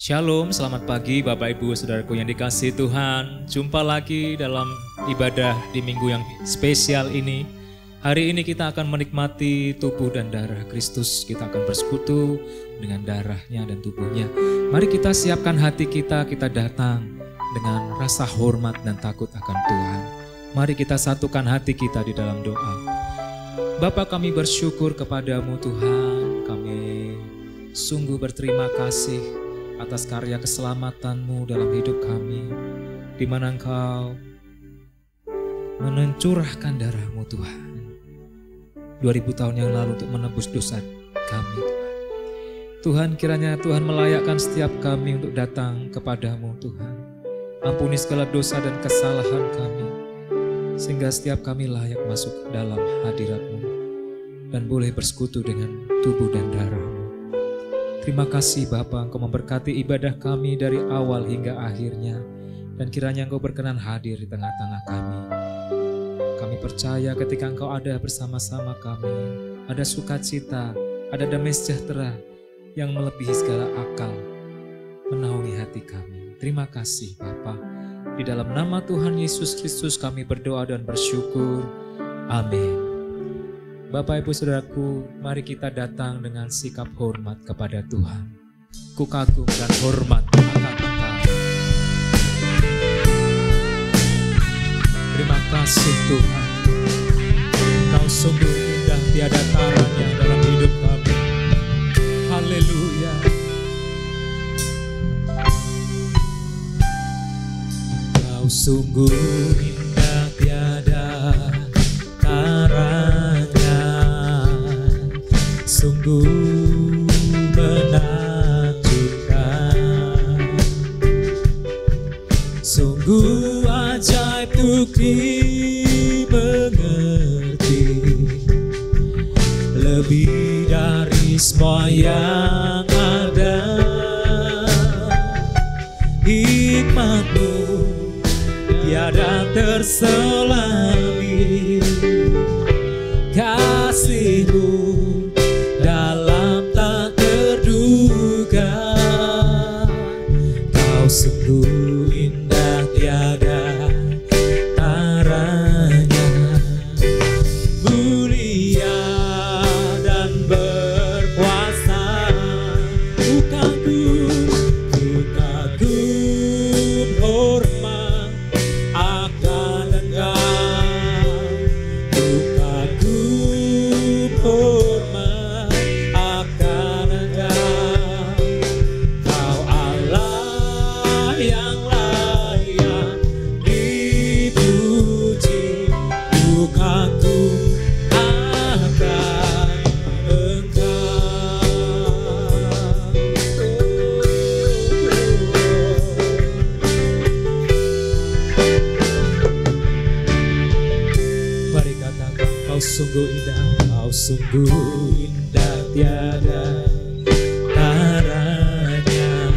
Shalom, selamat pagi Bapak Ibu Saudaraku yang dikasihi Tuhan. Jumpa lagi dalam ibadah di minggu yang spesial ini. Hari ini kita akan menikmati tubuh dan darah Kristus. Kita akan bersekutu dengan darahnya dan tubuhnya. Mari kita siapkan hati kita datang dengan rasa hormat dan takut akan Tuhan. Mari kita satukan hati kita di dalam doa. Bapa, kami bersyukur kepadamu Tuhan. Kami sungguh berterima kasih atas karya keselamatanmu dalam hidup kami, di mana Engkau mencurahkan darahmu Tuhan 2000 tahun yang lalu untuk menebus dosa kami Tuhan. Tuhan, kiranya Tuhan melayakkan setiap kami untuk datang kepadamu Tuhan. Ampuni segala dosa dan kesalahan kami, sehingga setiap kami layak masuk dalam hadirat-Mu dan boleh bersekutu dengan tubuh dan darah-Mu. Terima kasih Bapa, Engkau memberkati ibadah kami dari awal hingga akhirnya, dan kiranya Engkau berkenan hadir di tengah-tengah kami. Kami percaya ketika Engkau ada bersama-sama kami, ada sukacita, ada damai sejahtera yang melebihi segala akal, menaungi hati kami. Terima kasih Bapa. Di dalam nama Tuhan Yesus Kristus kami berdoa dan bersyukur. Amin. Bapak Ibu Saudaraku, mari kita datang dengan sikap hormat kepada Tuhan. Ku kagum dan hormat akan Engkau. Terima kasih Tuhan. Engkau sungguh indah tiada taranya dalam hidup kami. Haleluya. Engkau sungguh indah tiada taranya, sungguh menakjubkan, sungguh ajaib untuk dimengerti, lebih dari semua yang ada. Hikmat-Mu tiada terselami, kasih-Mu dalam tak terduga. Kau sungguh indah tiada taranya, mulia dan berkuasa. Ku kagum hormat akan Engkau. Ku kagum hormat akan Engkau. Kau Allah yang layak dipuji. Ku kagum akan Engkau. Mari katakan, Kau sungguh indah, Kau sungguh indah tiada taranya,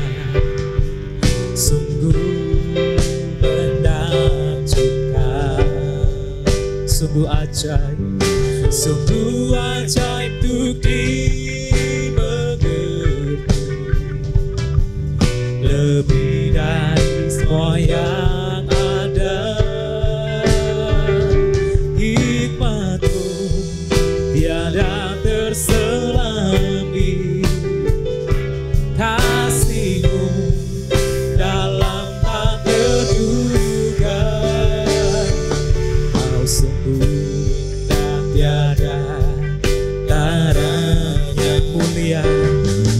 sungguh menakjubkan, sungguh ajaib untuk dimengerti, lebih dari semua yang ada. Hikmat-Mu tiada terselami, kasih-Mu dalam tak terduga. Kau sungguh indah tiada taranya,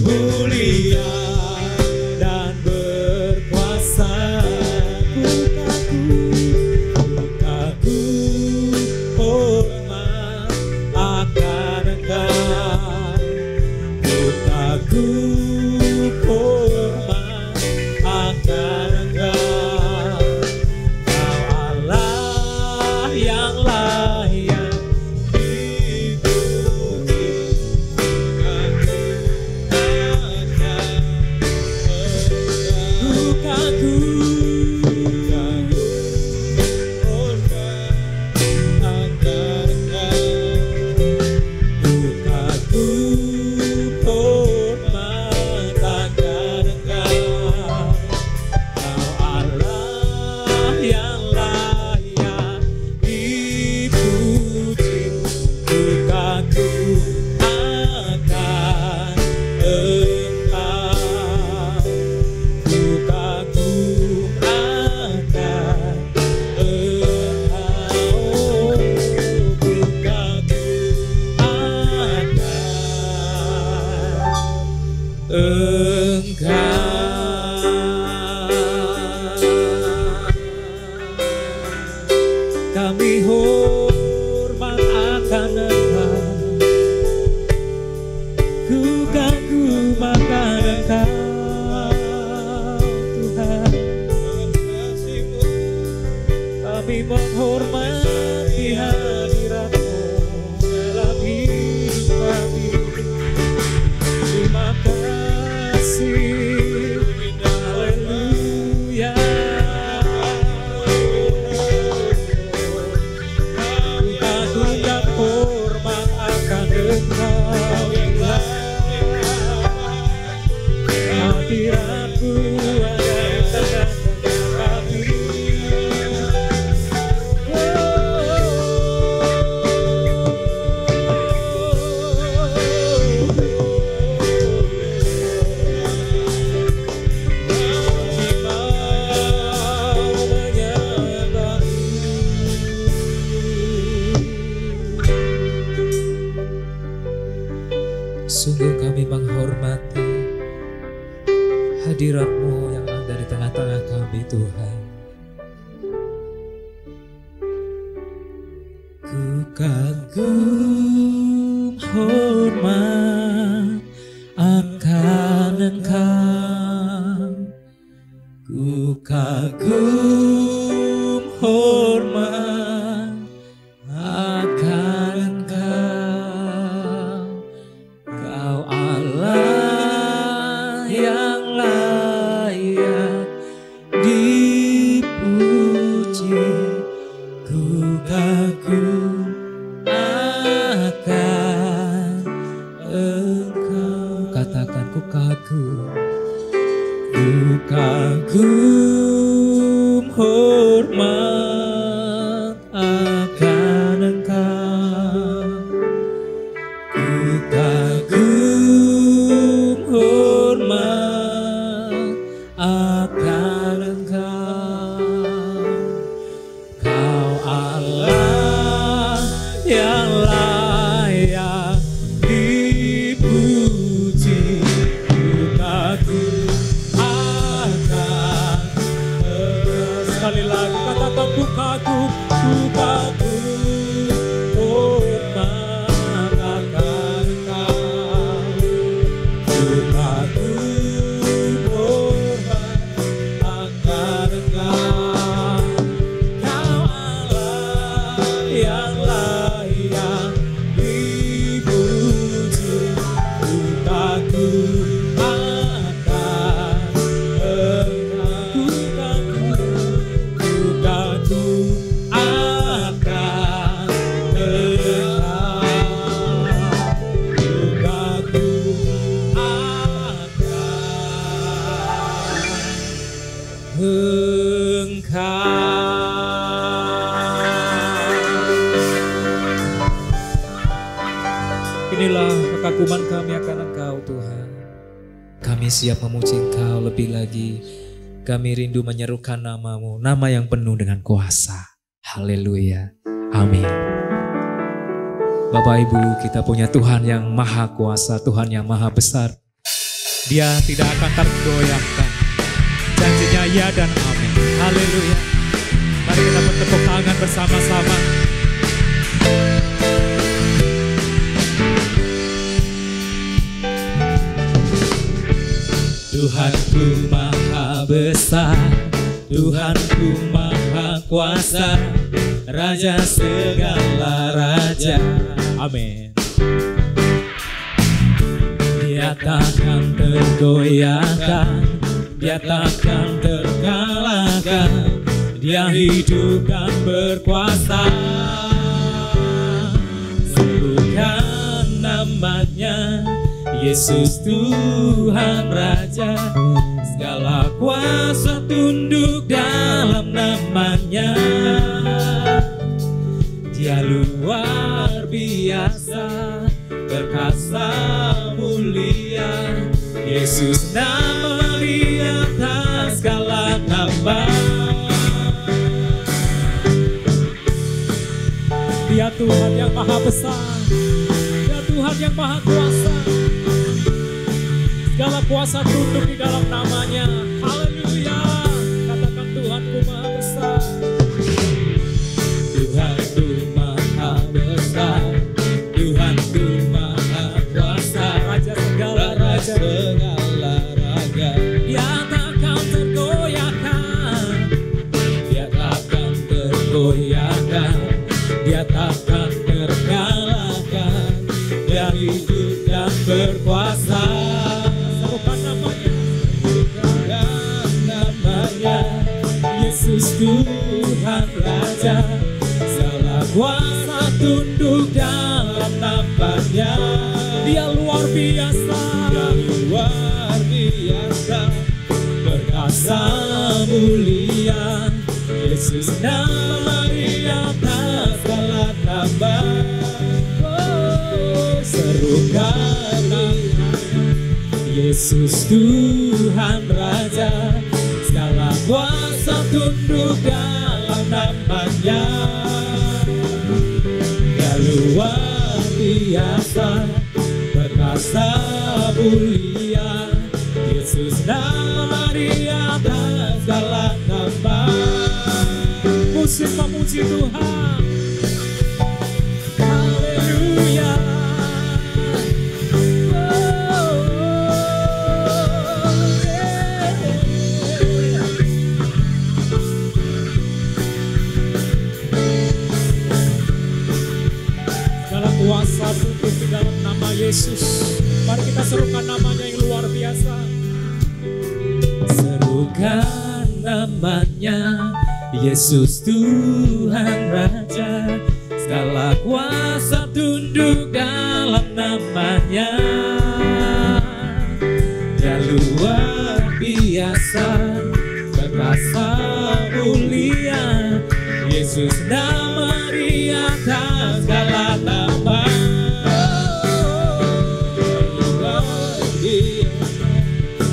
mulia dan berkuasa. Ku kagum hormat akan Engkau yang layak, hadiratmu ada di tengah-tengah kami. Sungguh kami menghormati hadirat-Mu yang ada di tengah-tengah kami, Tuhan. Ku kagum hormat akan Engkau, ku kagum hormat akan Engkau. Kau Allah yang layak dipuji, ku kagum akan Engkau. Katakan ku kagum hormat akan Engkau, ku kagum hormat akan Engkau. Kau Allah yang layak dipuji, ku kagum akan Engkau. Sekali lagi katakan ku kagum hormat akan Engkau, ku kagum hormat akan Engkau. Kau Allah yang layak dipuji, ku kagum akan Engkau, ku kagum akan Inilah kekaguman kami akan Engkau, Tuhan. Kami siap memuji Engkau lebih lagi. Kami rindu menyerukan nama-Mu, nama yang penuh dengan kuasa. Haleluya. Amin. Bapak Ibu, kita punya Tuhan yang maha kuasa, Tuhan yang maha besar. Dia tidak akan tergoyahkan. Janjinya ya dan amin. Haleluya. Mari kita bertepuk tangan bersama-sama. Tuhanku maha besar, Tuhanku maha kuasa, Raja segala raja. Amin. Dia takkan tergoyahkan, Dia takkan terkalahkan, Dia hidup dan berkuasa. Sebutkan namanya, Yesus Tuhan Raja. Segala kuasa tunduk dalam namanya. Dia luar biasa, perkasa mulia. Yesus nama di atas segala nama. Dia Tuhan yang maha besar, Dia Tuhan yang maha kuasa. Segala kuasa tunduk di dalam namanya. Haleluya. Katakan Tuhanku maha besar. Tuhanku maha besar, Tuhanku maha kuasa, Raja segala raja. Dia takkan tergoyahkan, Dia takkan tergoyahkan, Dia takkan terkalahkan, Dia hidup dan berkuasa. Yesus Tuhan Raja, segala kuasa tunduk dalam namanya. namanya. Dia luar biasa, Dia luar biasa, perkasa mulia. Yesus nama Dia atas segala nama. Serukan namanya, Yesus Tuhan Raja, segala kuasa tunduk dalam namanya. Dia luar biasa, perkasa mulia. Yesus nama Dia atas segala nama. musik memuji Tuhan. Haleluya. Segala kuasa tunduk di dalam nama Yesus. Mari kita serukan namanya yang luar biasa. Serukan namanya, Yesus Tuhan Raja, segala kuasa tunduk dalam namanya. Dia luar biasa, perkasa mulia. Yesus nama Dia atas segala nama. Luar biasa,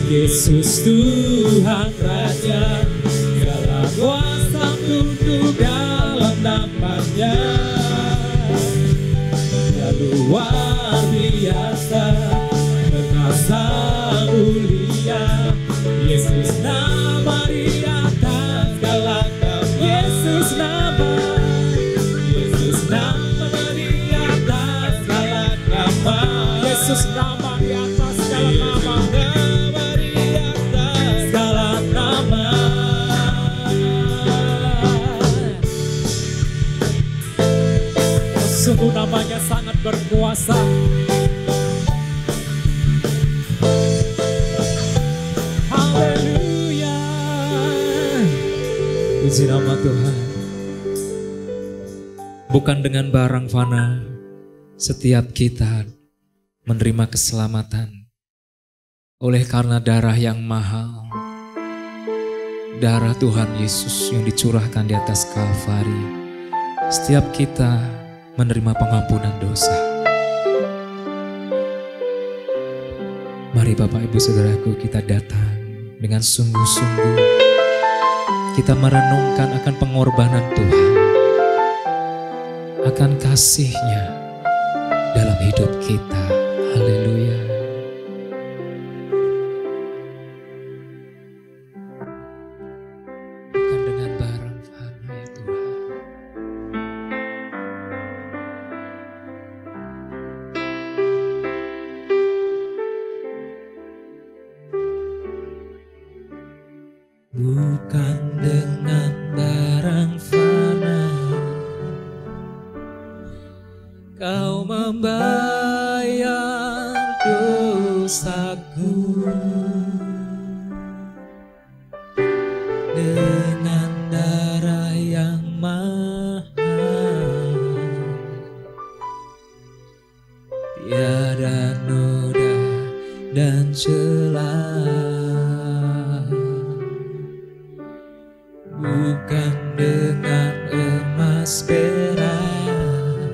Yesus Tuhan Raja, segala kuasa tunduk dalam namanya. Dia luar biasa, perkasa mulia. Yesus nama Dia atas segala nama. Yesus nama Dia atas segala nama. Yesus nama di atas segala nama. Nama Dia atas segala nama. Sungguh namanya sangat berkuasa. Haleluya. Puji nama Tuhan. Bukan dengan barang fana setiap kita menerima keselamatan oleh karena darah yang mahal, darah Tuhan Yesus yang dicurahkan di atas Kalvari. Setiap kita menerima pengampunan dosa. Mari Bapak Ibu Saudaraku, kita datang dengan sungguh-sungguh. Kita merenungkan akan pengorbanan Tuhan, akan kasih-Nya dalam hidup kita. Haleluya. Bukan dengan barang fana ya Tuhan. Bukan dengan barang fana Kau membayar dosaku, dengan darah yang mahal. Tiada noda dan celah. Bukan dengan emas perak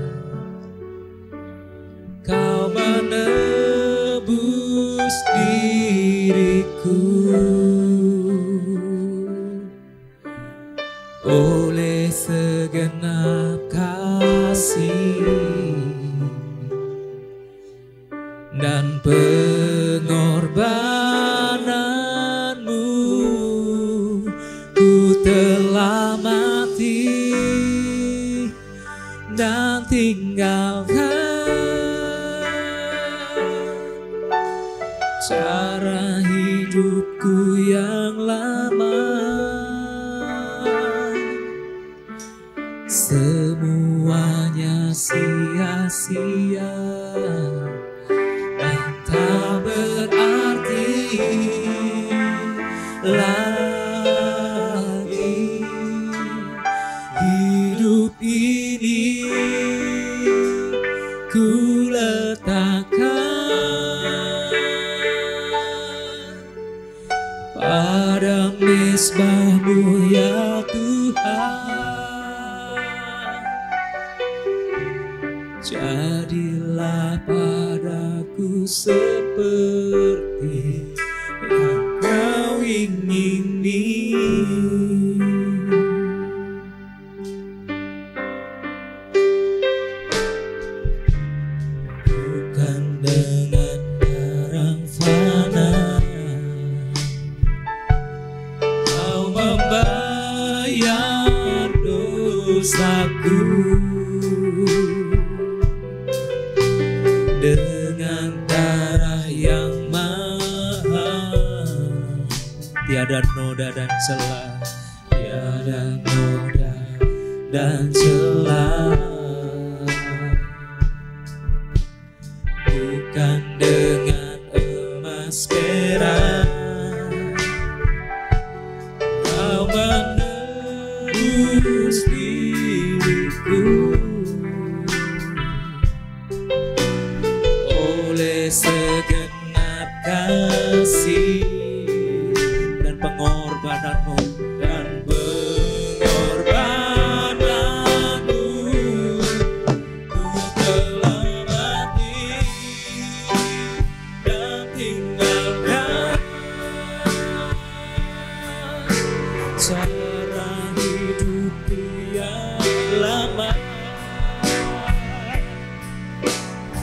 Kau menebus diriku, oleh segenap kasih dan pengorbananmu. Ku telah mati dan tinggalkan cara hidupku yang lama. Semuanya sia-sia dan tak berarti lagi. Hidup ini ku letakkan mesbah-Mu ya Tuhan. Jadilah padaku seperti yang Kau ingini. Bukan dengan barang fana Kau membayar dosaku, dengan darah yang mahal, Tiada noda dan celah, tiada noda dan celah. Bukan dengan emas perak Kau menebus diriku, oleh segenap kasih dan pengorbanan-Mu. Ku telah mati dan tinggalkan cara hidupku yang lama.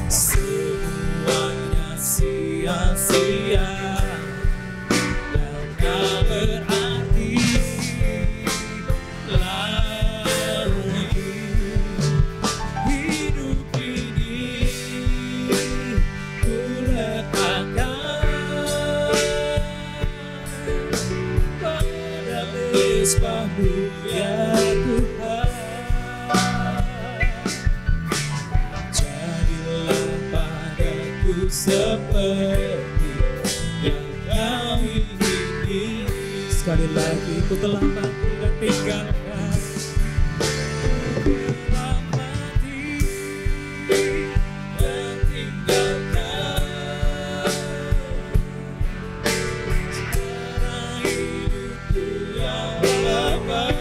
Semuanya sia-sia dan tak berarti lagi. Hidup ini ku letakkan pada mesbah-Mu ya Tuhan. Jadilah padaku seperti yang Kau ingini. Sekali lagi, ku telah mati dan tinggalkan. Telah mati dan tinggalkan cara hidupku yang lama.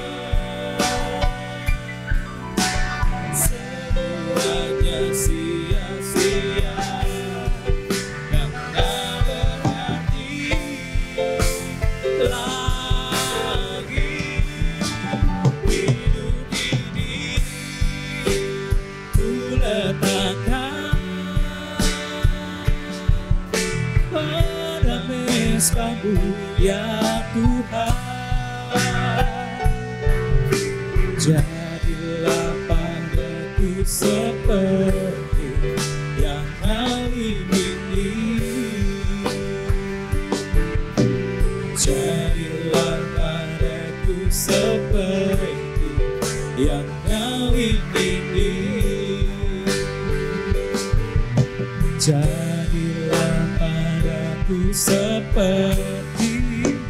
Semuanya sia-sia dan tak berarti lagi. Hidup ini ku letakkan pada mesbah-Mu ya Tuhan. Jadilah padaku seperti yang Kau ingini. Jadilah padaku seperti yang Kau ingini. Jadilah padaku seperti yang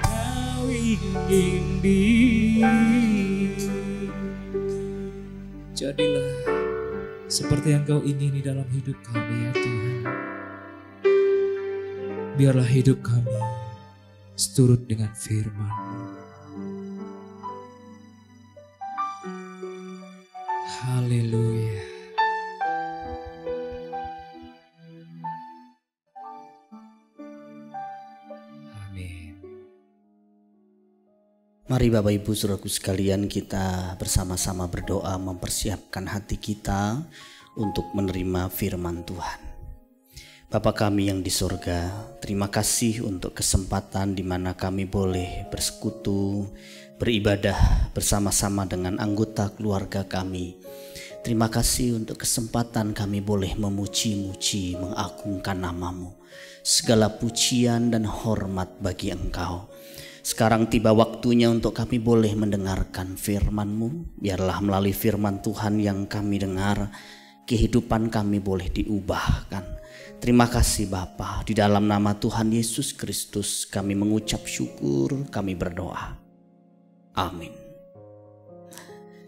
Kau ingini. Jadilah seperti yang Kau ingini dalam hidup kami ya Tuhan. Biarlah hidup kami seturut dengan firman-Mu. Haleluya. Amin. Mari Bapak Ibu Saudaraku sekalian, kita bersama-sama berdoa mempersiapkan hati kita untuk menerima firman Tuhan. Bapa kami yang di sorga, terima kasih untuk kesempatan di mana kami boleh bersekutu, beribadah bersama-sama dengan anggota keluarga kami. Terima kasih untuk kesempatan kami boleh memuji-muji, mengagungkan nama-Mu. Segala pujian dan hormat bagi Engkau. Sekarang tiba waktunya untuk kami boleh mendengarkan firman-Mu. Biarlah melalui firman Tuhan yang kami dengar, kehidupan kami boleh diubahkan. Terima kasih Bapa, di dalam nama Tuhan Yesus Kristus kami mengucap syukur, kami berdoa. Amin.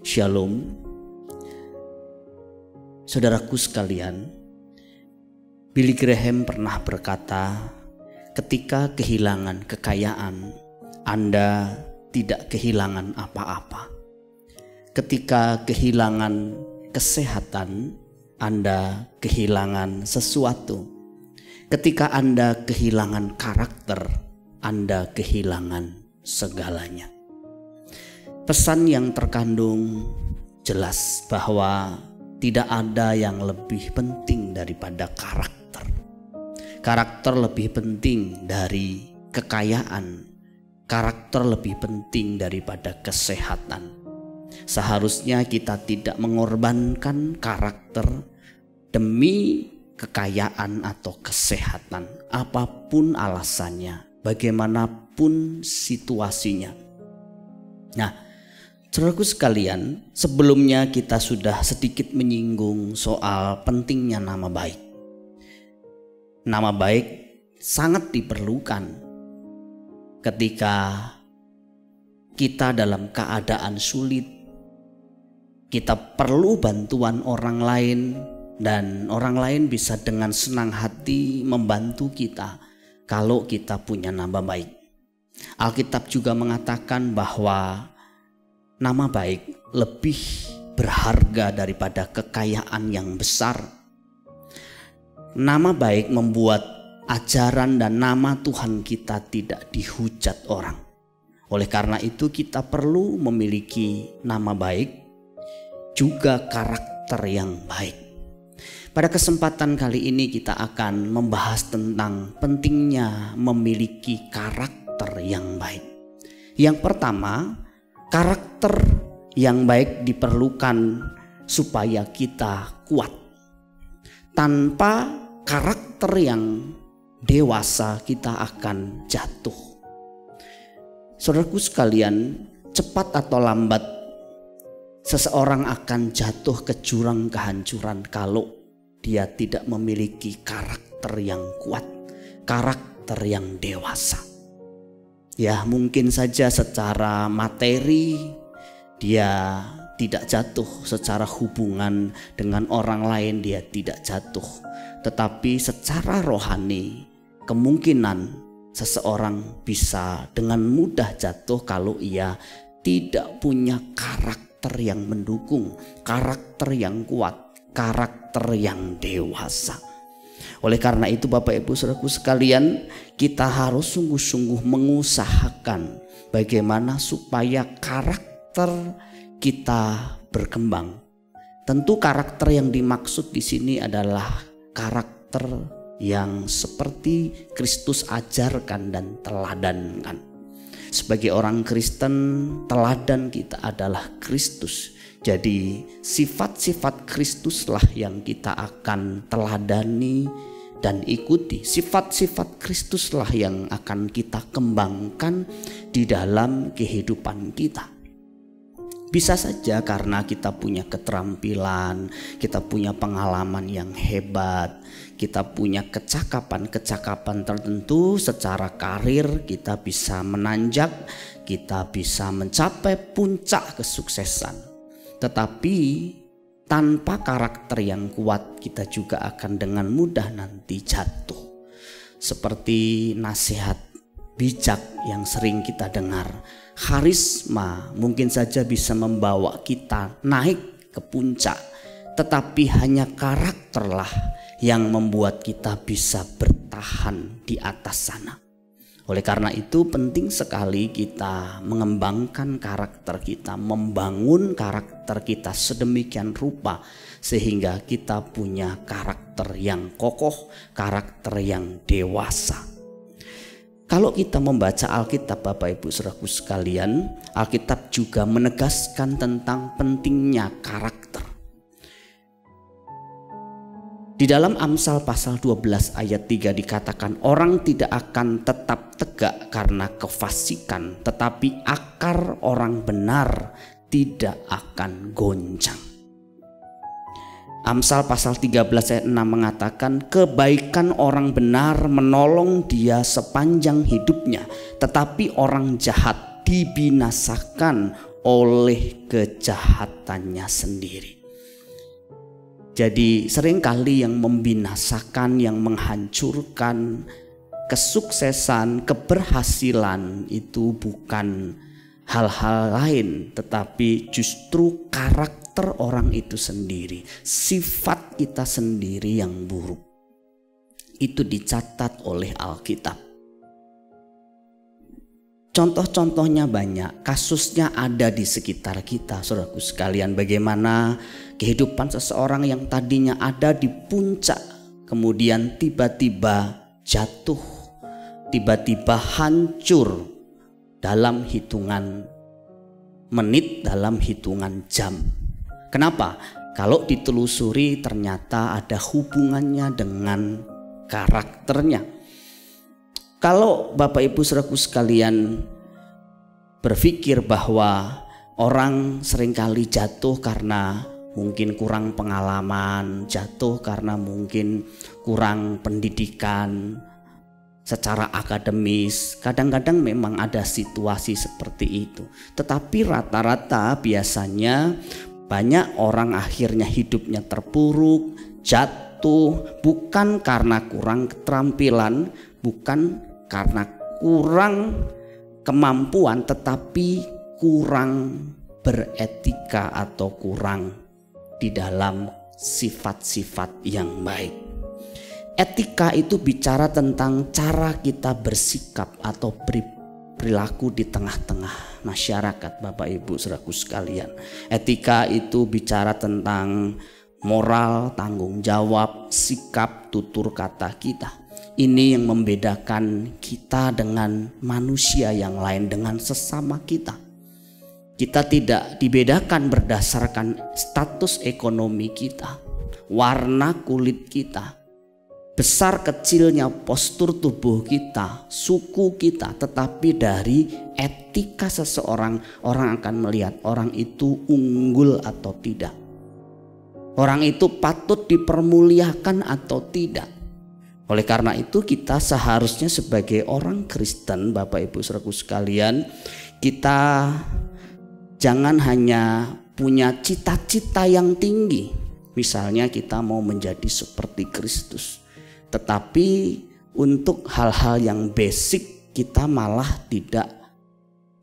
Shalom. Saudaraku sekalian, Billy Graham pernah berkata, ketika kehilangan kekayaan Anda tidak kehilangan apa-apa. Ketika kehilangan kesehatan, Anda kehilangan sesuatu. Ketika Anda kehilangan karakter, Anda kehilangan segalanya. Pesan yang terkandung jelas bahwa tidak ada yang lebih penting daripada karakter. Karakter lebih penting dari kekayaan. Karakter lebih penting daripada kesehatan. Seharusnya kita tidak mengorbankan karakter demi kekayaan atau kesehatan, apapun alasannya, bagaimanapun situasinya. Nah, saudaraku sekalian, sebelumnya kita sudah sedikit menyinggung soal pentingnya nama baik. Nama baik sangat diperlukan ketika kita dalam keadaan sulit, kita perlu bantuan orang lain, dan orang lain bisa dengan senang hati membantu kita kalau kita punya nama baik. Alkitab juga mengatakan bahwa nama baik lebih berharga daripada kekayaan yang besar. Nama baik membuat ajaran dan nama Tuhan kita tidak dihujat orang. Oleh karena itu kita perlu memiliki nama baik, juga karakter yang baik. Pada kesempatan kali ini kita akan membahas tentang pentingnya memiliki karakter yang baik. Yang pertama, karakter yang baik diperlukan supaya kita kuat. Tanpa karakter yang dewasa kita akan jatuh. Saudaraku sekalian, cepat atau lambat seseorang akan jatuh ke jurang kehancuran kalau dia tidak memiliki karakter yang kuat, karakter yang dewasa. Ya, mungkin saja secara materi dia tidak jatuh, secara hubungan dengan orang lain dia tidak jatuh, tetapi secara rohani kemungkinan seseorang bisa dengan mudah jatuh kalau ia tidak punya karakter yang mendukung, karakter yang kuat, karakter yang dewasa. Oleh karena itu Bapak Ibu Saudaraku sekalian, kita harus sungguh-sungguh mengusahakan bagaimana supaya karakter kita berkembang. Tentu karakter yang dimaksud di sini adalah karakter yang seperti Kristus ajarkan dan teladankan. Sebagai orang Kristen, teladan kita adalah Kristus. Jadi sifat-sifat Kristuslah yang kita akan teladani dan ikuti. Sifat-sifat Kristuslah yang akan kita kembangkan di dalam kehidupan kita. Bisa saja karena kita punya keterampilan, kita punya pengalaman yang hebat, kita punya kecakapan-kecakapan tertentu secara karir, kita bisa menanjak, kita bisa mencapai puncak kesuksesan. Tetapi tanpa karakter yang kuat kita juga akan dengan mudah nanti jatuh. Seperti nasihat bijak yang sering kita dengar, karisma mungkin saja bisa membawa kita naik ke puncak, tetapi hanya karakterlah yang membuat kita bisa bertahan di atas sana. Oleh karena itu penting sekali kita mengembangkan karakter kita, membangun karakter kita sedemikian rupa sehingga kita punya karakter yang kokoh, karakter yang dewasa. Kalau kita membaca Alkitab Bapak Ibu Saudaraku sekalian, Alkitab juga menegaskan tentang pentingnya karakter. Di dalam Amsal pasal 12 ayat 3 dikatakan, orang tidak akan tetap tegak karena kefasikan, tetapi akar orang benar tidak akan goncang. Amsal pasal 13 ayat 6 mengatakan, kebaikan orang benar menolong dia sepanjang hidupnya, tetapi orang jahat dibinasakan oleh kejahatannya sendiri. Jadi seringkali yang membinasakan, yang menghancurkan kesuksesan, keberhasilan itu bukan hal-hal lain, tetapi justru karakter orang itu sendiri, sifat kita sendiri yang buruk. Itu dicatat oleh Alkitab. Contoh-contohnya banyak, kasusnya ada di sekitar kita, saudaraku sekalian. Bagaimana kehidupan seseorang yang tadinya ada di puncak, kemudian tiba-tiba jatuh, tiba-tiba hancur dalam hitungan menit, dalam hitungan jam. Kenapa? Kalau ditelusuri ternyata ada hubungannya dengan karakternya. Kalau Bapak Ibu saudaraku sekalian berpikir bahwa orang seringkali jatuh karena mungkin kurang pengalaman, jatuh karena mungkin kurang pendidikan secara akademis, kadang-kadang memang ada situasi seperti itu. Tetapi rata-rata biasanya banyak orang akhirnya hidupnya terpuruk, jatuh bukan karena kurang keterampilan, bukan karena kurang kemampuan, tetapi kurang beretika atau kurang di dalam sifat-sifat yang baik. Etika itu bicara tentang cara kita bersikap atau perilaku di tengah-tengah masyarakat, Bapak Ibu saudaraku sekalian. Etika itu bicara tentang moral, tanggung jawab, sikap, tutur kata kita. Ini yang membedakan kita dengan manusia yang lain, dengan sesama kita. Kita tidak dibedakan berdasarkan status ekonomi kita, warna kulit kita, besar kecilnya postur tubuh kita, suku kita, tetapi dari etika seseorang, orang akan melihat orang itu unggul atau tidak. Orang itu patut dipermuliakan atau tidak. Oleh karena itu kita seharusnya sebagai orang Kristen, Bapak Ibu saudaraku sekalian, kita jangan hanya punya cita-cita yang tinggi. Misalnya kita mau menjadi seperti Kristus. Tetapi untuk hal-hal yang basic kita malah tidak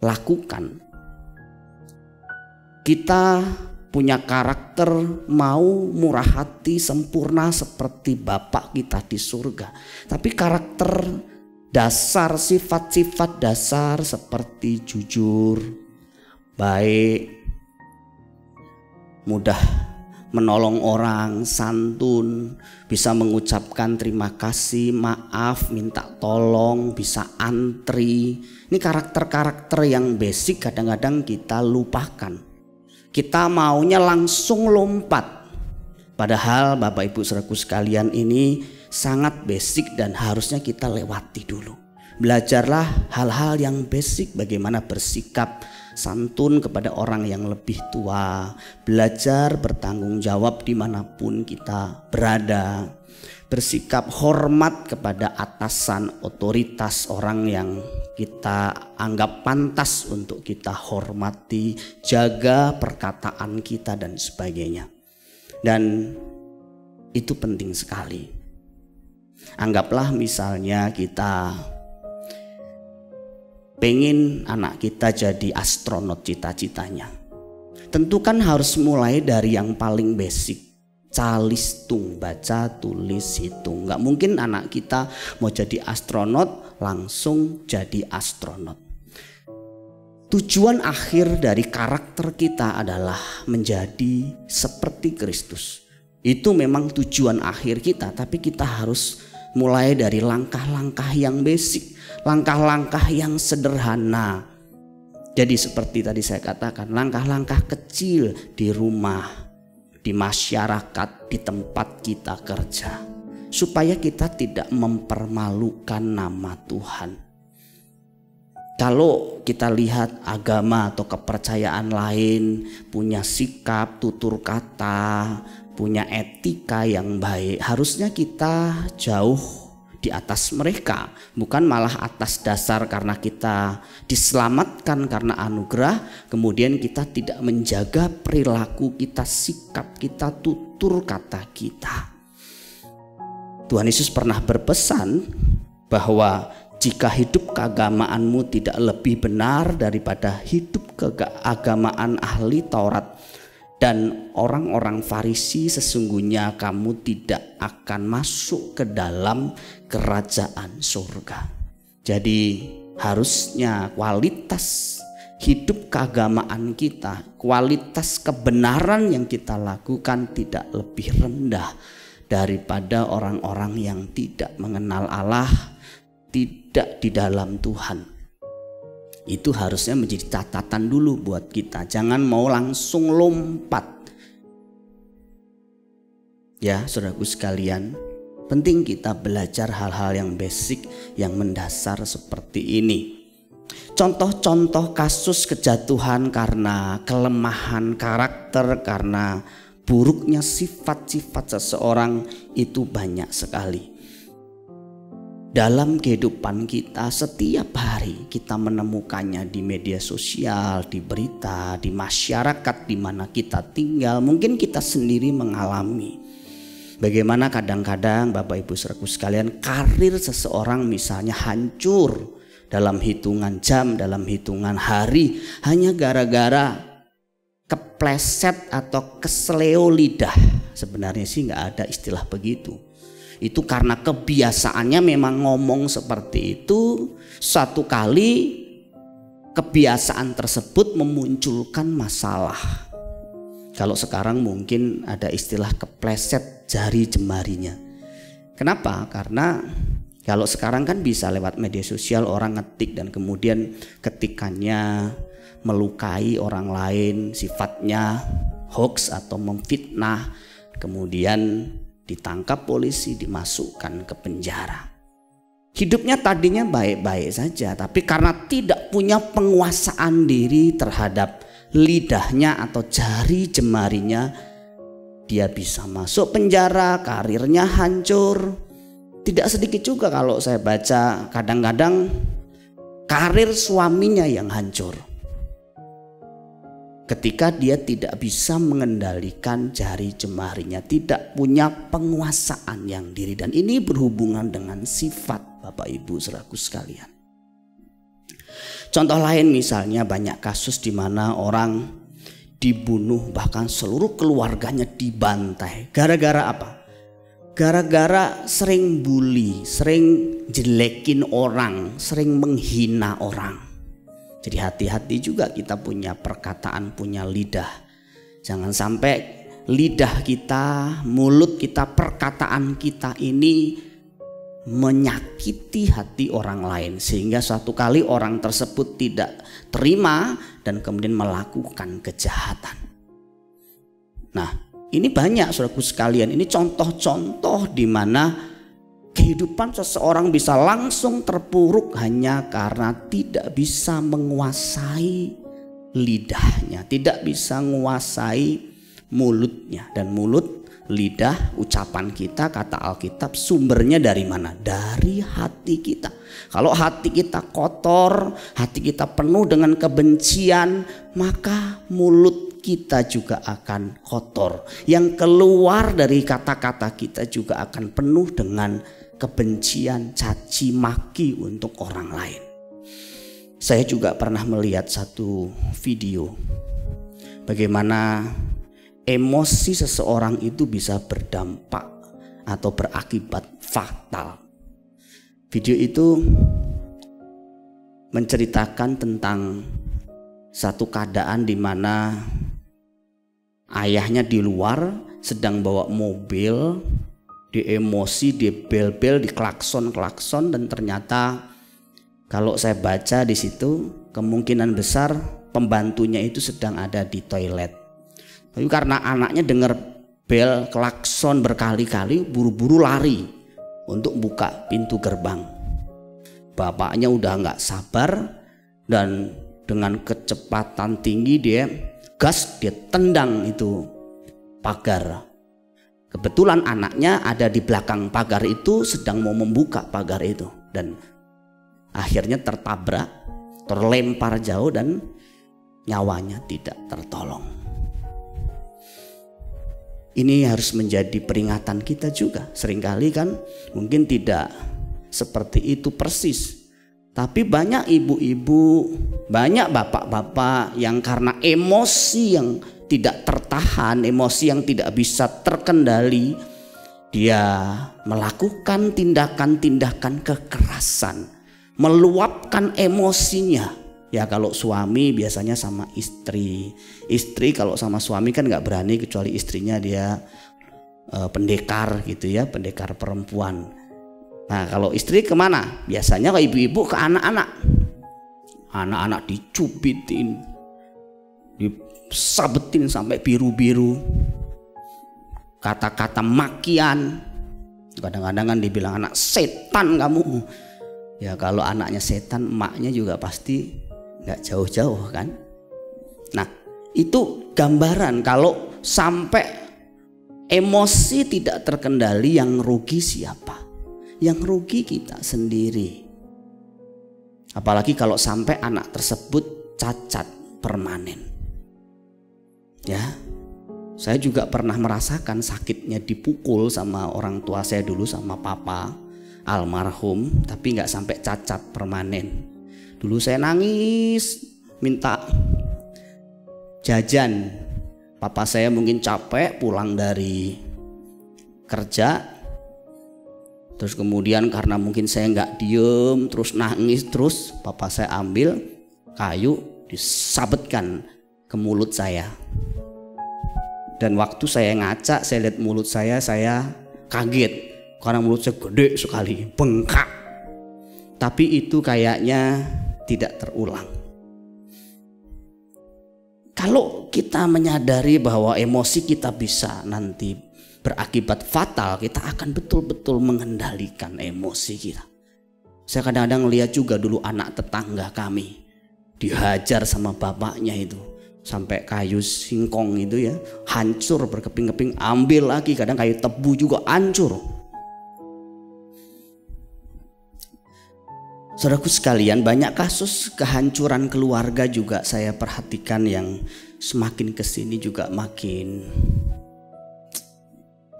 lakukan. Kita punya karakter mau murah hati sempurna seperti Bapa kita di surga. Tapi karakter dasar, sifat-sifat dasar seperti jujur, baik, mudah menolong orang, santun, bisa mengucapkan terima kasih, maaf, minta tolong, bisa antri. Ini karakter-karakter yang basic kadang-kadang kita lupakan. Kita maunya langsung lompat. Padahal Bapak Ibu saudaraku sekalian, ini sangat basic dan harusnya kita lewati dulu. Belajarlah hal-hal yang basic, bagaimana bersikap santun kepada orang yang lebih tua, belajar bertanggung jawab dimanapun kita berada, bersikap hormat kepada atasan, otoritas, orang yang kita anggap pantas untuk kita hormati, jaga perkataan kita dan sebagainya. Dan itu penting sekali. Anggaplah misalnya kita pengen anak kita jadi astronot cita-citanya. Tentu kan harus mulai dari yang paling basic. Calistung, baca, tulis, hitung. Gak mungkin anak kita mau jadi astronot langsung jadi astronot. Tujuan akhir dari karakter kita adalah menjadi seperti Kristus. Itu memang tujuan akhir kita, tapi kita harus mulai dari langkah-langkah yang basic, langkah-langkah yang sederhana. Jadi seperti tadi saya katakan, langkah-langkah kecil di rumah, di masyarakat, di tempat kita kerja, supaya kita tidak mempermalukan nama Tuhan. Kalau kita lihat agama atau kepercayaan lain punya sikap, tutur kata, punya etika yang baik, harusnya kita jauh di atas mereka, bukan malah atas dasar karena kita diselamatkan karena anugerah, kemudian kita tidak menjaga perilaku kita, sikap kita, tutur kata kita. Tuhan Yesus pernah berpesan bahwa jika hidup keagamaanmu tidak lebih benar daripada hidup keagamaan ahli Taurat dan orang-orang Farisi, sesungguhnya kamu tidak akan masuk ke dalam kerajaan surga. Jadi harusnya kualitas hidup keagamaan kita, kualitas kebenaran yang kita lakukan tidak lebih rendah daripada orang-orang yang tidak mengenal Allah, tidak di dalam Tuhan. Itu harusnya menjadi catatan dulu buat kita. Jangan mau langsung lompat. Ya, saudaraku sekalian, penting kita belajar hal-hal yang basic, yang mendasar seperti ini. Contoh-contoh kasus kejatuhan karena kelemahan karakter, karena buruknya sifat-sifat seseorang itu banyak sekali. Dalam kehidupan kita setiap hari kita menemukannya di media sosial, di berita, di masyarakat di mana kita tinggal. Mungkin kita sendiri mengalami bagaimana kadang-kadang Bapak Ibu saudaraku sekalian, karir seseorang misalnya hancur dalam hitungan jam, dalam hitungan hari, hanya gara-gara kepleset atau keseleo lidah. Sebenarnya sih nggak ada istilah begitu. Itu karena kebiasaannya memang ngomong seperti itu. Satu kali kebiasaan tersebut memunculkan masalah. Kalau sekarang mungkin ada istilah kepleset jari jemarinya. Kenapa? Karena kalau sekarang kan bisa lewat media sosial orang ngetik dan kemudian ketikannya melukai orang lain, sifatnya hoax atau memfitnah, kemudian ditangkap polisi, dimasukkan ke penjara. Hidupnya tadinya baik-baik saja, tapi karena tidak punya penguasaan diri terhadap lidahnya atau jari jemarinya, dia bisa masuk penjara, karirnya hancur. Tidak sedikit juga kalau saya baca kadang-kadang karir suaminya yang hancur ketika dia tidak bisa mengendalikan jari jemarinya, tidak punya penguasaan yang diri. Dan ini berhubungan dengan sifat Bapak Ibu saudaraku sekalian. Contoh lain misalnya banyak kasus di mana orang dibunuh, bahkan seluruh keluarganya dibantai. Gara-gara apa? Gara-gara sering bully, sering jelekin orang, sering menghina orang. Jadi hati-hati juga kita punya perkataan, punya lidah. Jangan sampai lidah kita, mulut kita, perkataan kita ini menyakiti hati orang lain. Sehingga suatu kali orang tersebut tidak terima dan kemudian melakukan kejahatan. Nah, ini banyak saudaraku sekalian. Ini contoh-contoh di mana kehidupan seseorang bisa langsung terpuruk hanya karena tidak bisa menguasai lidahnya, tidak bisa menguasai mulutnya. Dan mulut, lidah, ucapan kita, kata Alkitab sumbernya dari mana? Dari hati kita. Kalau hati kita kotor, hati kita penuh dengan kebencian, maka mulut kita juga akan kotor. Yang keluar dari kata-kata kita juga akan penuh dengan kebencian, caci maki untuk orang lain. Saya juga pernah melihat satu video bagaimana emosi seseorang itu bisa berdampak atau berakibat fatal. Video itu menceritakan tentang satu keadaan di mana ayahnya di luar sedang bawa mobil, di emosi, di bel-bel, di klakson-klakson, dan ternyata kalau saya baca di situ kemungkinan besar pembantunya itu sedang ada di toilet. Tapi karena anaknya dengar bel klakson berkali-kali, buru-buru lari untuk buka pintu gerbang. Bapaknya udah nggak sabar dan dengan kecepatan tinggi dia tendang itu pagar. Kebetulan anaknya ada di belakang pagar itu, sedang mau membuka pagar itu, dan akhirnya tertabrak, terlempar jauh dan nyawanya tidak tertolong. Ini harus menjadi peringatan kita juga. Seringkali kan mungkin tidak seperti itu persis. Tapi banyak ibu-ibu, banyak bapak-bapak yang karena emosi yang tidak tertahan, emosi yang tidak bisa terkendali, dia melakukan tindakan-tindakan kekerasan, meluapkan emosinya. Ya kalau suami biasanya sama istri. Istri kalau sama suami kan gak berani, kecuali istrinya dia pendekar gitu ya, pendekar perempuan. Nah kalau istri kemana? Biasanya kalau ibu-ibu ke anak-anak. Anak-anak dicubitin, disabetin sampai biru-biru, kata-kata makian. Kadang-kadang kan dibilang anak setan kamu. Ya kalau anaknya setan, emaknya juga pasti gak jauh-jauh kan. Nah itu gambaran kalau sampai emosi tidak terkendali, yang rugi siapa? Yang rugi kita sendiri. Apalagi kalau sampai anak tersebut cacat permanen. Ya, saya juga pernah merasakan sakitnya dipukul sama orang tua saya dulu, sama papa almarhum, tapi nggak sampai cacat permanen. Dulu saya nangis minta jajan. Papa saya mungkin capek pulang dari kerja, terus kemudian karena mungkin saya nggak diem, terus nangis terus, papa saya ambil kayu disabetkan ke mulut saya. Dan waktu saya ngaca, saya lihat mulut saya kaget karena mulut saya gede sekali, bengkak. Tapi itu kayaknya tidak terulang. Kalau kita menyadari bahwa emosi kita bisa nanti berakibat fatal, kita akan betul-betul mengendalikan emosi kita. Saya kadang-kadang lihat juga dulu anak tetangga kami dihajar sama bapaknya itu sampai kayu singkong itu ya hancur berkeping-keping, ambil lagi, kadang kayu tebu juga hancur. Saudaraku sekalian, banyak kasus kehancuran keluarga juga saya perhatikan yang semakin kesini juga makin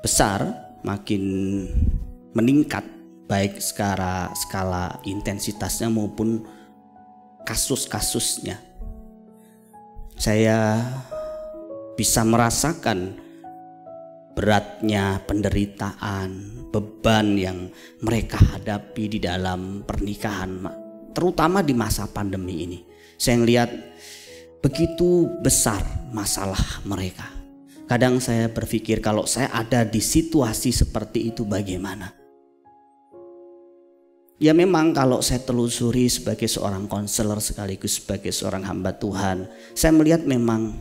besar, makin meningkat, baik skala intensitasnya maupun kasus-kasusnya. Saya bisa merasakan beratnya penderitaan, beban yang mereka hadapi di dalam pernikahan, terutama di masa pandemi ini. Saya melihat begitu besar masalah mereka. Kadang saya berpikir kalau saya ada di situasi seperti itu bagaimana. Ya memang kalau saya telusuri sebagai seorang konselor sekaligus sebagai seorang hamba Tuhan, saya melihat memang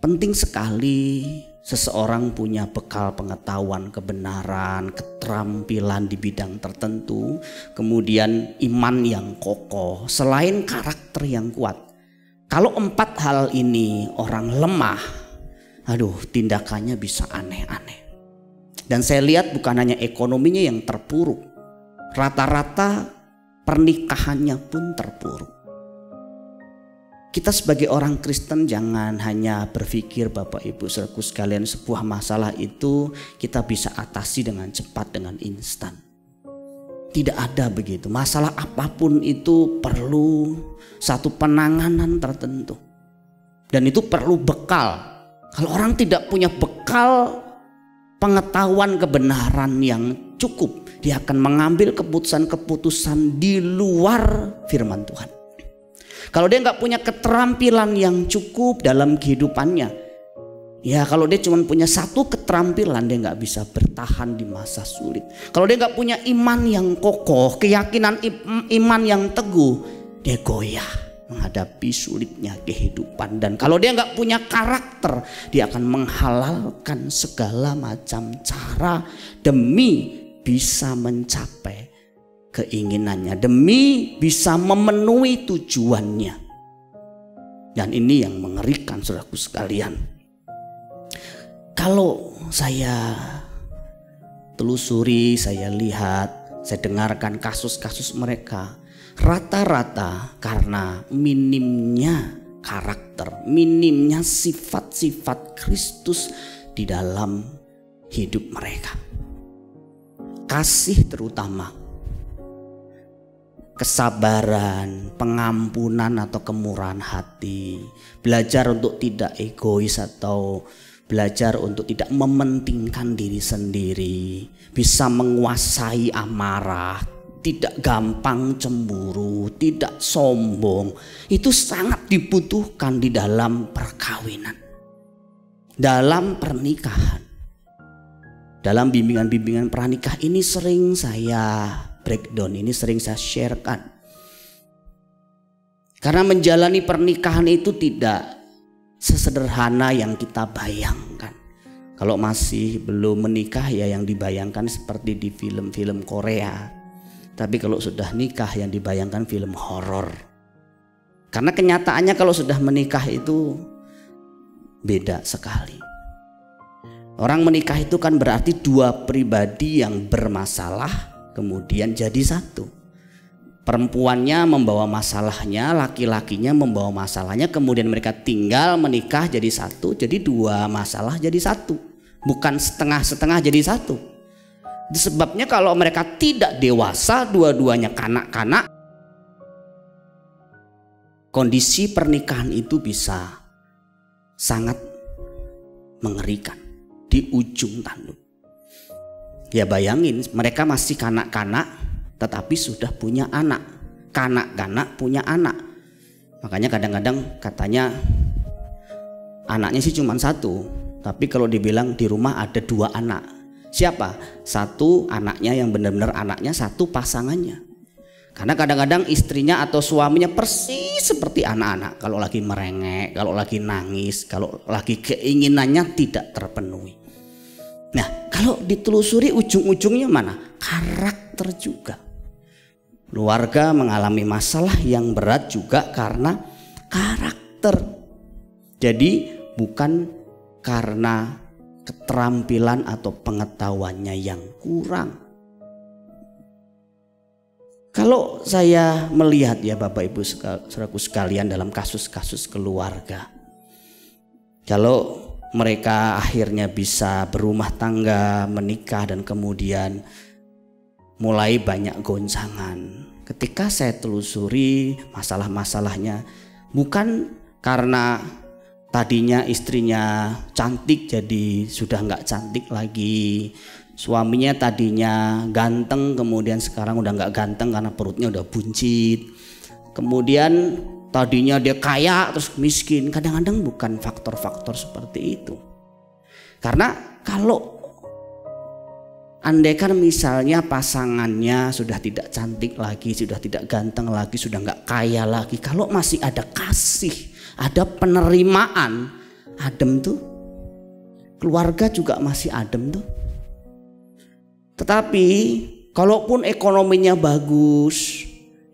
penting sekali seseorang punya bekal pengetahuan, kebenaran, keterampilan di bidang tertentu, kemudian iman yang kokoh, selain karakter yang kuat. Kalau 4 hal ini orang lemah, tindakannya bisa aneh-aneh. Dan saya lihat bukan hanya ekonominya yang terpuruk, rata-rata pernikahannya pun terpuruk. Kita sebagai orang Kristen jangan hanya berpikir Bapak Ibu saudaraku sekalian, sebuah masalah itu kita bisa atasi dengan cepat, dengan instan. Tidak ada begitu. Masalah apapun itu perlu satu penanganan tertentu. Dan itu perlu bekal. Kalau orang tidak punya bekal pengetahuan kebenaran yang cukup, dia akan mengambil keputusan-keputusan di luar firman Tuhan. Kalau dia nggak punya keterampilan yang cukup dalam kehidupannya, ya kalau dia cuma punya satu keterampilan, dia nggak bisa bertahan di masa sulit. Kalau dia nggak punya iman yang kokoh, keyakinan iman yang teguh, dia goyah menghadapi sulitnya kehidupan. Dan kalau dia nggak punya karakter, dia akan menghalalkan segala macam cara demi bisa mencapai keinginannya, demi bisa memenuhi tujuannya. Dan ini yang mengerikan saudaraku sekalian. Kalau saya telusuri, saya lihat, saya dengarkan kasus-kasus mereka, rata-rata karena minimnya karakter, minimnya sifat-sifat Kristus di dalam hidup mereka. Kasih terutama. kesabaran, pengampunan atau kemurahan hati, belajar untuk tidak egois atau belajar untuk tidak mementingkan diri sendiri, bisa menguasai amarah, tidak gampang cemburu, tidak sombong. Itu sangat dibutuhkan di dalam perkawinan, dalam pernikahan. Dalam bimbingan-bimbingan pranikah ini sering saya breakdown, ini sering saya sharekan. Karena menjalani pernikahan itu tidak sesederhana yang kita bayangkan. Kalau masih belum menikah ya yang dibayangkan seperti di film-film Korea. Tapi kalau sudah nikah yang dibayangkan film horor. Karena kenyataannya kalau sudah menikah itu beda sekali. Orang menikah itu kan berarti dua pribadi yang bermasalah kemudian jadi satu. Perempuannya membawa masalahnya, laki-lakinya membawa masalahnya, kemudian mereka tinggal menikah jadi satu, jadi dua masalah jadi satu, bukan setengah-setengah jadi satu. Sebabnya kalau mereka tidak dewasa, dua-duanya kanak-kanak, kondisi pernikahan itu bisa sangat mengerikan di ujung tanduk. Ya bayangin, mereka masih kanak-kanak tetapi sudah punya anak. Kanak-kanak punya anak. Makanya kadang-kadang katanya anaknya sih cuma satu, tapi kalau dibilang di rumah ada dua anak. Siapa? Satu anaknya yang benar-benar anaknya, satu pasangannya. Karena kadang-kadang istrinya atau suaminya persis seperti anak-anak. Kalau lagi merengek, kalau lagi nangis, kalau lagi keinginannya tidak terpenuhi. Nah, kalau ditelusuri ujung-ujungnya mana? Karakter juga. Keluarga mengalami masalah yang berat juga karena karakter. Jadi bukan karena keterampilan atau pengetahuannya yang kurang. Kalau saya melihat ya Bapak Ibu saudaraku sekalian dalam kasus-kasus keluarga, kalau mereka akhirnya bisa berumah tangga, menikah dan kemudian mulai banyak goncangan. Ketika saya telusuri masalah-masalahnya, bukan karena tadinya istrinya cantik jadi sudah nggak cantik lagi, suaminya tadinya ganteng kemudian sekarang udah nggak ganteng karena perutnya udah buncit, kemudian tadinya dia kaya terus miskin. Kadang-kadang bukan faktor-faktor seperti itu. Karena kalau andaikan misalnya pasangannya sudah tidak cantik lagi, sudah tidak ganteng lagi, sudah nggak kaya lagi, kalau masih ada kasih, ada penerimaan, adem tuh, keluarga juga masih adem tuh. Tetapi kalaupun ekonominya bagus,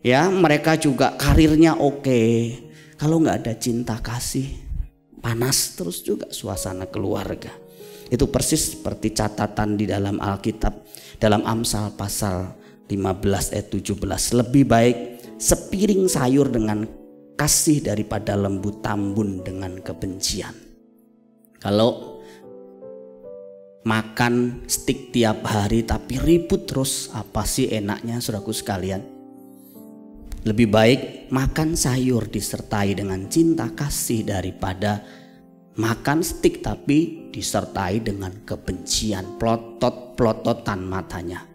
ya mereka juga karirnya oke, kalau nggak ada cinta kasih, panas terus juga suasana keluarga. Itu persis seperti catatan di dalam Alkitab, dalam Amsal pasal 15 ayat 17. Lebih baik sepiring sayur dengan kasih daripada lembu tambun dengan kebencian. Kalau makan stik tiap hari tapi ribut terus, apa sih enaknya saudaraku sekalian? Lebih baik makan sayur disertai dengan cinta kasih daripada makan stik tapi disertai dengan kebencian, plotot-plototan matanya,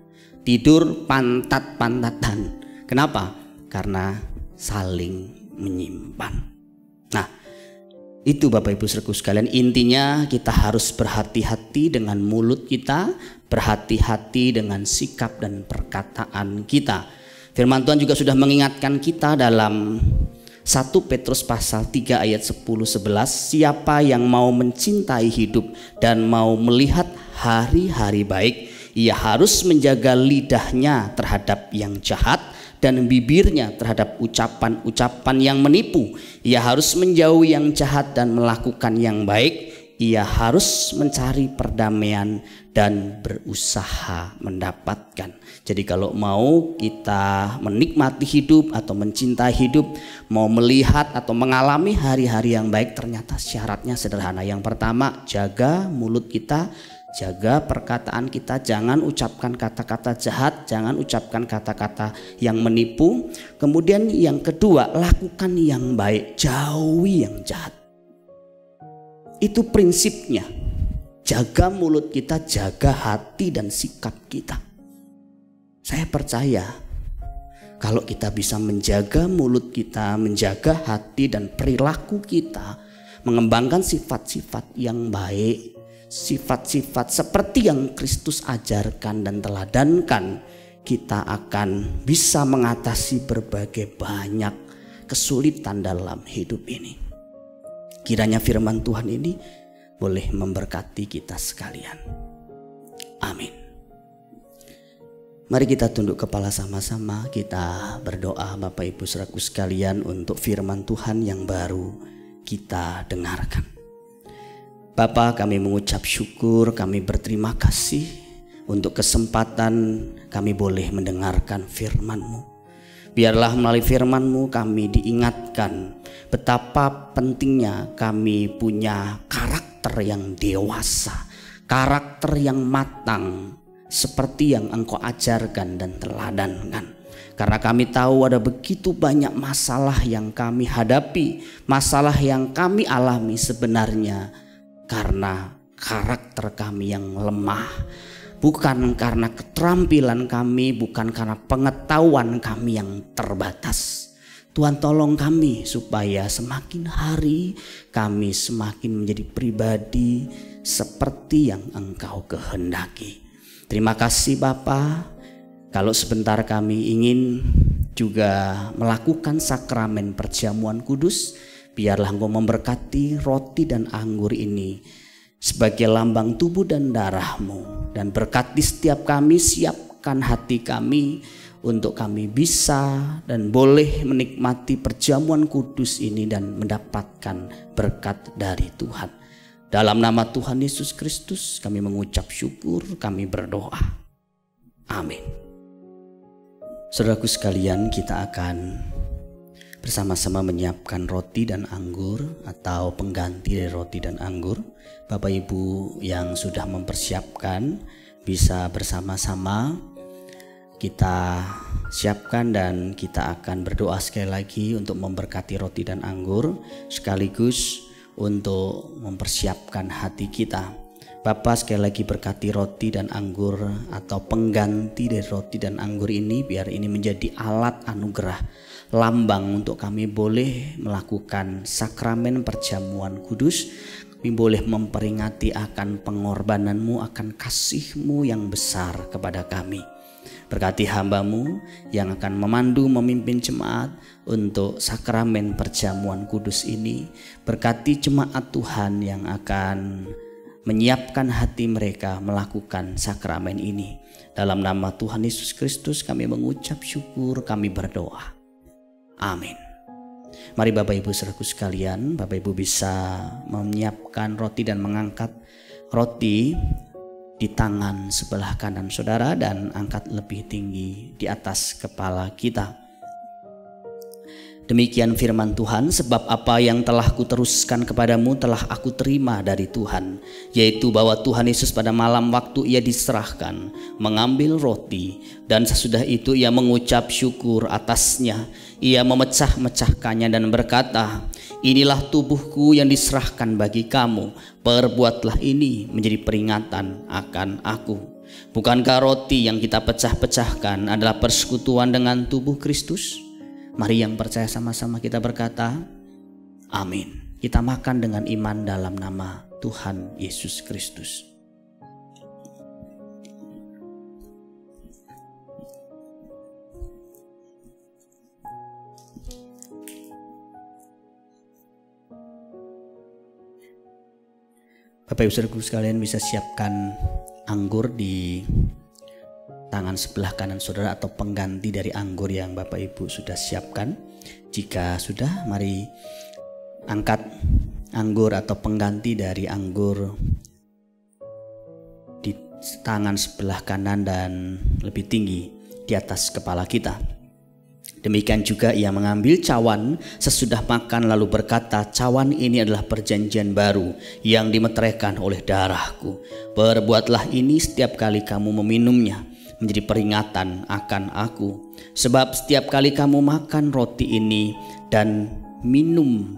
tidur pantat-pantatan. Kenapa? Karena saling menyimpan. Nah, itu Bapak Ibu saudaraku sekalian, intinya kita harus berhati-hati dengan mulut kita, berhati-hati dengan sikap dan perkataan kita. Firman Tuhan juga sudah mengingatkan kita dalam 1 Petrus pasal 3 ayat 10-11, siapa yang mau mencintai hidup dan mau melihat hari-hari baik, ia harus menjaga lidahnya terhadap yang jahat dan bibirnya terhadap ucapan-ucapan yang menipu. Ia harus menjauhi yang jahat dan melakukan yang baik. Ia harus mencari perdamaian dan berusaha mendapatkan. Jadi kalau mau kita menikmati hidup atau mencintai hidup, mau melihat atau mengalami hari-hari yang baik, ternyata syaratnya sederhana. Yang pertama, jaga mulut kita, Jaga perkataan kita, jangan ucapkan kata-kata jahat, jangan ucapkan kata-kata yang menipu. Kemudian yang kedua, lakukan yang baik, jauhi yang jahat. Itu prinsipnya. Jaga mulut kita, jaga hati dan sikap kita. Saya percaya kalau kita bisa menjaga mulut kita, menjaga hati dan perilaku kita, mengembangkan sifat-sifat yang baik, sifat-sifat seperti yang Kristus ajarkan dan teladankan, kita akan bisa mengatasi berbagai banyak kesulitan dalam hidup ini. Kiranya firman Tuhan ini boleh memberkati kita sekalian. Amin. Mari kita tunduk kepala sama-sama, kita berdoa Bapak Ibu Saudaraku sekalian untuk firman Tuhan yang baru kita dengarkan. Bapa, kami mengucap syukur, kami berterima kasih untuk kesempatan kami boleh mendengarkan firman-Mu. Biarlah melalui firman-Mu kami diingatkan betapa pentingnya kami punya karakter yang dewasa, karakter yang matang seperti yang Engkau ajarkan dan teladankan. Karena kami tahu ada begitu banyak masalah yang kami hadapi, masalah yang kami alami sebenarnya karena karakter kami yang lemah, bukan karena keterampilan kami, bukan karena pengetahuan kami yang terbatas. Tuhan, tolong kami supaya semakin hari kami semakin menjadi pribadi seperti yang Engkau kehendaki. Terima kasih Bapa. Kalau sebentar kami ingin juga melakukan sakramen perjamuan kudus, biarlah Engkau memberkati roti dan anggur ini sebagai lambang tubuh dan darah-Mu. Dan berkati setiap kami, siapkan hati kami untuk kami bisa dan boleh menikmati perjamuan kudus ini dan mendapatkan berkat dari Tuhan. Dalam nama Tuhan Yesus Kristus kami mengucap syukur, kami berdoa. Amin. Saudaraku sekalian, kita akan bersama-sama menyiapkan roti dan anggur atau pengganti dari roti dan anggur. Bapak Ibu yang sudah mempersiapkan bisa bersama-sama kita siapkan dan kita akan berdoa sekali lagi untuk memberkati roti dan anggur sekaligus untuk mempersiapkan hati kita. Bapa, sekali lagi berkati roti dan anggur atau pengganti dari roti dan anggur ini, biar ini menjadi alat anugerah, lambang untuk kami boleh melakukan sakramen perjamuan kudus. Kami boleh memperingati akan pengorbanan-Mu, akan kasih-Mu yang besar kepada kami. Berkati hamba-Mu yang akan memandu memimpin jemaat untuk sakramen perjamuan kudus ini. Berkati jemaat Tuhan yang akan menyiapkan hati mereka melakukan sakramen ini. Dalam nama Tuhan Yesus Kristus kami mengucap syukur, kami berdoa. Amin. Mari Bapak Ibu saudaraku sekalian, Bapak Ibu bisa menyiapkan roti dan mengangkat roti di tangan sebelah kanan saudara dan angkat lebih tinggi di atas kepala kita. Demikian firman Tuhan, sebab apa yang telah kuteruskan kepadamu telah aku terima dari Tuhan, yaitu bahwa Tuhan Yesus pada malam waktu ia diserahkan mengambil roti, dan sesudah itu ia mengucap syukur atasnya, ia memecah-mecahkannya dan berkata, inilah tubuhku yang diserahkan bagi kamu, perbuatlah ini menjadi peringatan akan aku. Bukankah roti yang kita pecah-pecahkan adalah persekutuan dengan tubuh Kristus? Mari yang percaya sama-sama kita berkata, amin. Kita makan dengan iman dalam nama Tuhan Yesus Kristus. Bapak Ibu saudaraku sekalian bisa siapkan anggur di tangan sebelah kanan saudara atau pengganti dari anggur yang Bapak Ibu sudah siapkan. Jika sudah, mari angkat anggur atau pengganti dari anggur di tangan sebelah kanan dan lebih tinggi di atas kepala kita. Demikian juga ia mengambil cawan sesudah makan lalu berkata, cawan ini adalah perjanjian baru yang dimeteraikan oleh darahku. Perbuatlah ini setiap kali kamu meminumnya menjadi peringatan akan aku. Sebab setiap kali kamu makan roti ini dan minum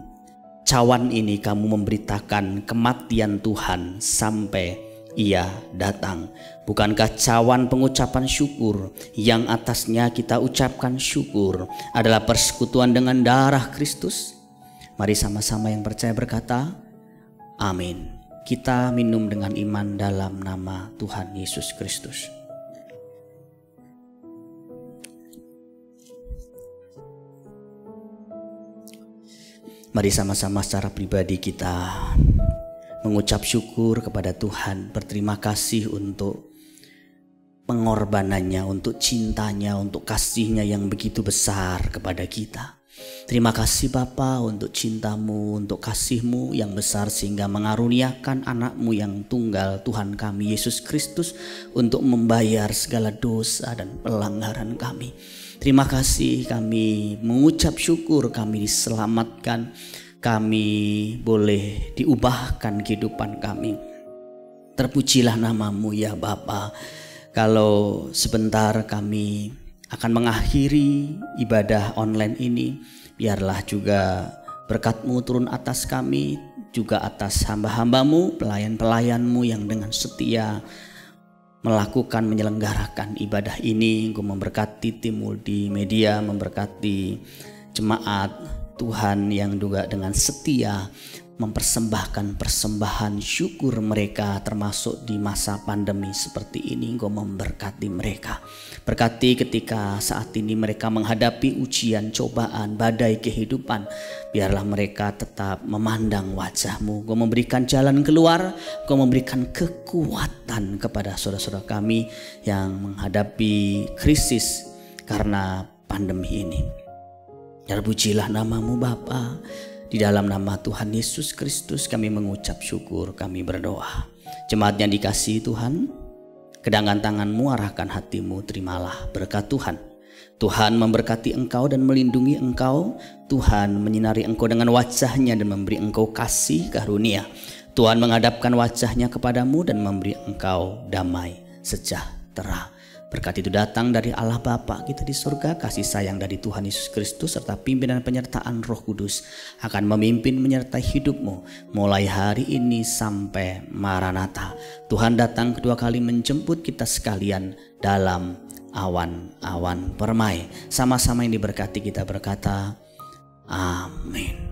cawan ini, kamu memberitakan kematian Tuhan sampai ia datang. Bukankah cawan pengucapan syukur yang atasnya kita ucapkan syukur adalah persekutuan dengan darah Kristus? Mari sama-sama yang percaya berkata, amin. Kita minum dengan iman dalam nama Tuhan Yesus Kristus. Mari sama-sama secara pribadi kita mengucap syukur kepada Tuhan, berterima kasih untuk pengorbanannya, untuk cintanya, untuk kasihnya yang begitu besar kepada kita. Terima kasih Bapa untuk cintamu, untuk kasihmu yang besar sehingga mengaruniakan anakmu yang tunggal Tuhan kami Yesus Kristus untuk membayar segala dosa dan pelanggaran kami. Terima kasih, kami mengucap syukur, kami diselamatkan, kami boleh diubahkan kehidupan kami. Terpujilah namamu ya Bapa. Kalau sebentar kami akan mengakhiri ibadah online ini, biarlah juga berkat-Mu turun atas kami, juga atas hamba-hambamu, pelayan-pelayanmu yang dengan setia melakukan, menyelenggarakan ibadah ini. Engkau memberkati tim multimedia, memberkati jemaat Tuhan yang juga dengan setia mempersembahkan persembahan syukur mereka, termasuk di masa pandemi seperti ini. Engkau memberkati mereka. Berkati ketika saat ini mereka menghadapi ujian, cobaan, badai kehidupan. Biarlah mereka tetap memandang wajah-Mu. Engkau memberikan jalan keluar, Engkau memberikan kekuatan kepada saudara-saudara kami yang menghadapi krisis karena pandemi ini. Terpujilah namamu Bapa. Di dalam nama Tuhan Yesus Kristus kami mengucap syukur, kami berdoa. Jemaat yang dikasihi Tuhan, kedangan tanganmu, arahkan hatimu, terimalah berkat Tuhan. Tuhan memberkati engkau dan melindungi engkau. Tuhan menyinari engkau dengan wajahnya dan memberi engkau kasih karunia. Tuhan menghadapkan wajahnya kepadamu dan memberi engkau damai sejahtera. Berkat itu datang dari Allah Bapa kita di surga, kasih sayang dari Tuhan Yesus Kristus serta pimpinan penyertaan Roh Kudus akan memimpin menyertai hidupmu mulai hari ini sampai Maranatha. Tuhan datang kedua kali menjemput kita sekalian dalam awan-awan permai. Sama-sama yang diberkati kita berkata amin.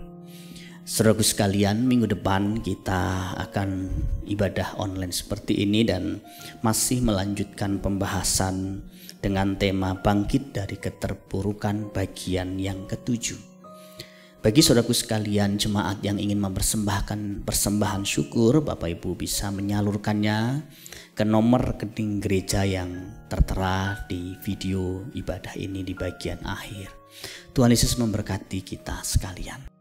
Saudaraku sekalian, minggu depan kita akan ibadah online seperti ini dan masih melanjutkan pembahasan dengan tema bangkit dari keterpurukan bagian yang ke-7. Bagi saudaraku sekalian, jemaat yang ingin mempersembahkan persembahan syukur, Bapak Ibu bisa menyalurkannya ke nomor rekening gereja yang tertera di video ibadah ini di bagian akhir. Tuhan Yesus memberkati kita sekalian.